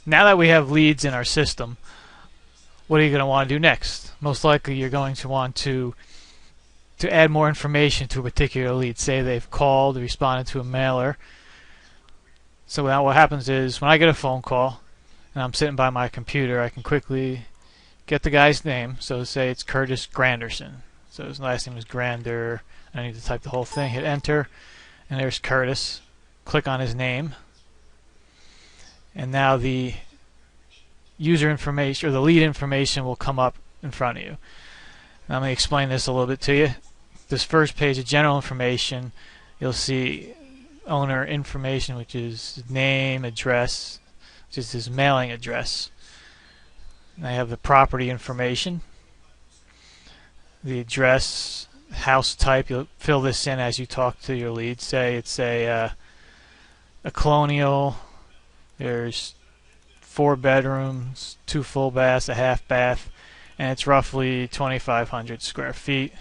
Now that we have leads in our system, what are you going to want to do next? Most likely you're going to want to add more information to a particular lead. Say they've called, responded to a mailer. So now what happens is when I get a phone call and I'm sitting by my computer, I can quickly get the guy's name. So say it's Curtis Granderson. So his last name is Grander. I need to type the whole thing, hit enter, and there's Curtis. Click on his name. And now the user information or the lead information will come up in front of you. Now, let me explain this a little bit to you. This first page of general information, you'll see owner information, which is name, address, which is his mailing address. And I have the property information, the address, house type. You'll fill this in as you talk to your lead. Say it's a colonial. There's 4 bedrooms, 2 full baths, a half bath, and it's roughly 2,500 square feet.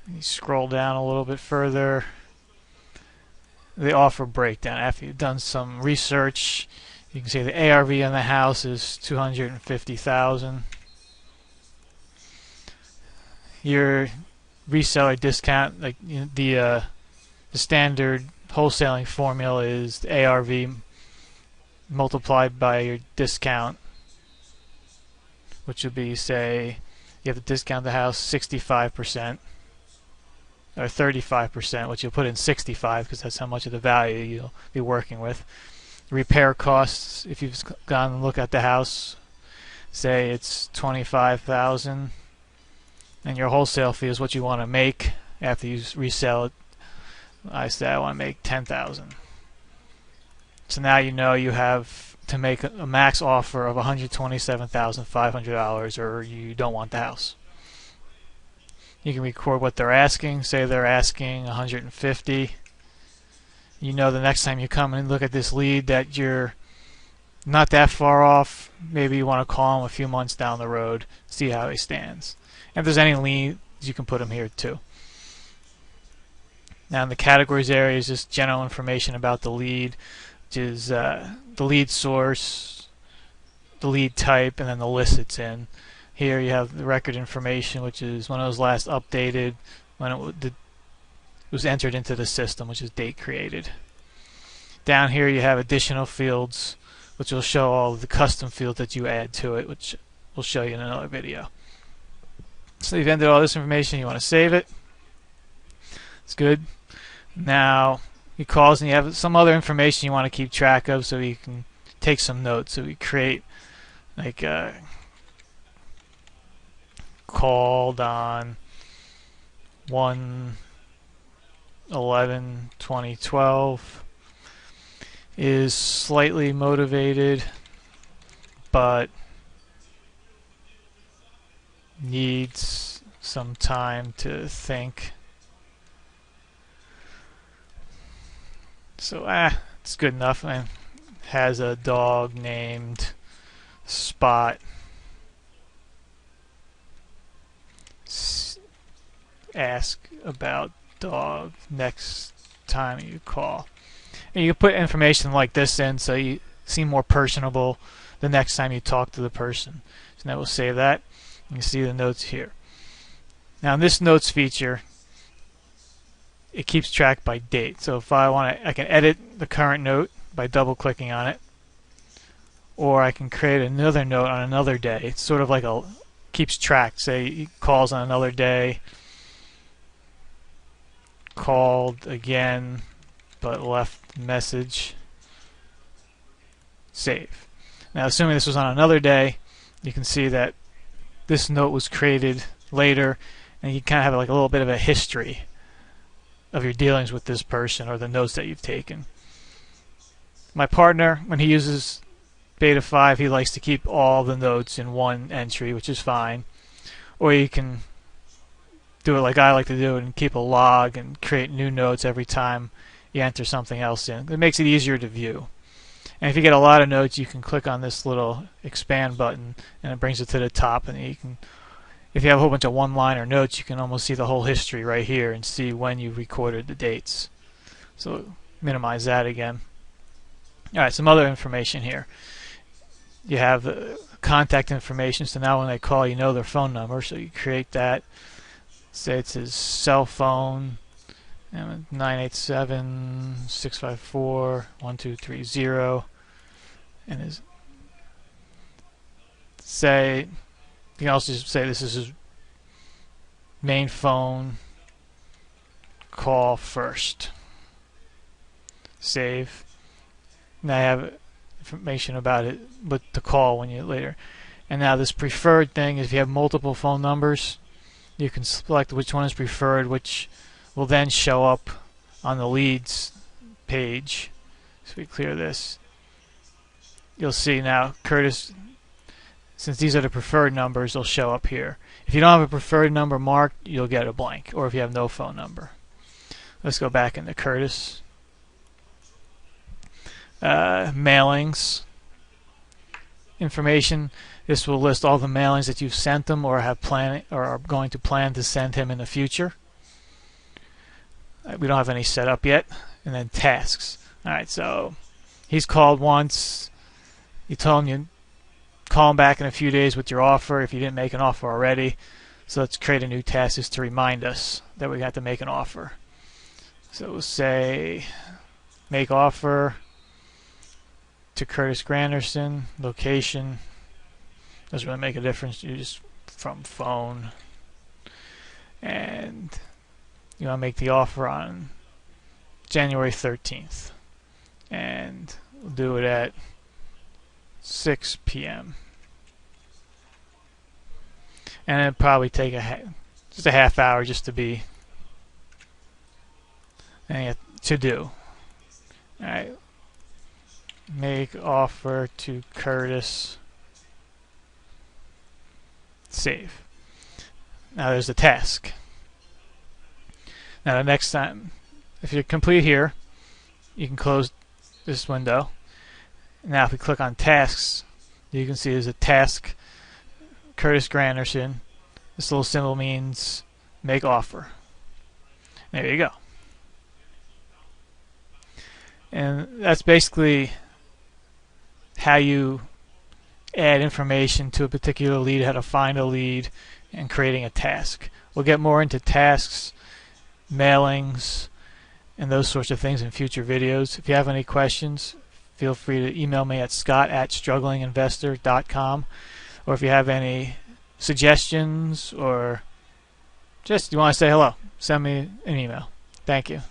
You scroll down a little bit further. The offer breakdown. After you've done some research, you can see the ARV on the house is $250,000. Your reseller discount, like the standard wholesaling formula, is the ARV multiplied by your discount, which would be, say, you have to discount the house 65% or 35%, which you'll put in 65 because that's how much of the value you'll be working with. Repair costs, if you've gone and looked at the house, say it's $25,000, and your wholesale fee is what you want to make after you resell it. I say I want to make $10,000. So now you know you have to make a max offer of $127,500 or you don't want the house. You can record what they're asking. Say they're asking $150,000. You know the next time you come and look at this lead that you're not that far off. Maybe you want to call him a few months down the road, see how he stands. And if there's any leads, you can put him here too. Now in the categories area is just general information about the lead, which is the lead source, the lead type, and then the list it's in. Here you have the record information, which is when it was last updated, when it was entered into the system, which is date created. Down here you have additional fields, which will show all of the custom fields that you add to it, which we'll show you in another video. So you've entered all this information, you want to save it. It's good. Now he calls and you have some other information you want to keep track of, so you can take some notes. So we create like called on 1/11/2012, is slightly motivated but needs some time to think. So it's good enough. And has a dog named Spot. Ask about dog next time you call. And you can put information like this in so you seem more personable the next time you talk to the person. So now we'll save that. You can see the notes here. Now in this notes feature, it keeps track by date. So if I want to, I can edit the current note by double clicking on it, or I can create another note on another day. It's sort of like a keeps track. Say he calls on another day, called again but left message, save. Now assuming this was on another day, you can see that this note was created later, and you kind of have like a little bit of a history of your dealings with this person or the notes that you've taken. My partner, when he uses Beta 5, he likes to keep all the notes in one entry, which is fine. Or you can do it like I like to do it and keep a log and create new notes every time you enter something else in. It makes it easier to view. And if you get a lot of notes, you can click on this little expand button and it brings it to the top, and you can, if you have a whole bunch of one-liner notes, you can almost see the whole history right here and see when you recorded the dates. So minimize that again. Alright, some other information here. You have contact information, so now when they call you know their phone number, so you create that. Say it's his cell phone, 987-654-1230, and his, say, you can also just say this is his main phone, call first. Save. Now I have information about it, but to call when you later. And now this preferred thing is if you have multiple phone numbers, you can select which one is preferred, which will then show up on the leads page. So we clear this. You'll see now Curtis, since these are the preferred numbers, they'll show up here. If you don't have a preferred number marked, you'll get a blank, or if you have no phone number. Let's go back into Curtis. Mailings information. This will list all the mailings that you've sent them or have planned or are going to plan to send him in the future. We don't have any set up yet. And then tasks. Alright, so he's called once. You told him you call him back in a few days with your offer if you didn't make an offer already. So let's create a new task just to remind us that we have to make an offer. So we'll say make offer to Curtis Granderson, location, doesn't really make a difference, you just from phone, and you want to make the offer on January 13th, and we'll do it at 6 p.m. and it'll probably take just a half hour just to be to do. Alright, make offer to Curtis, save. Now there's the task. Now the next time, if you're complete here, you can close this window. Now if we click on tasks, you can see there's a task, Curtis Granderson. This little symbol means make offer. There you go. And that's basically how you add information to a particular lead, how to find a lead, and creating a task. We'll get more into tasks, mailings, and those sorts of things in future videos. If you have any questions, feel free to email me at scott@strugglinginvestor.com, or if you have any suggestions or just you want to say hello, send me an email. Thank you.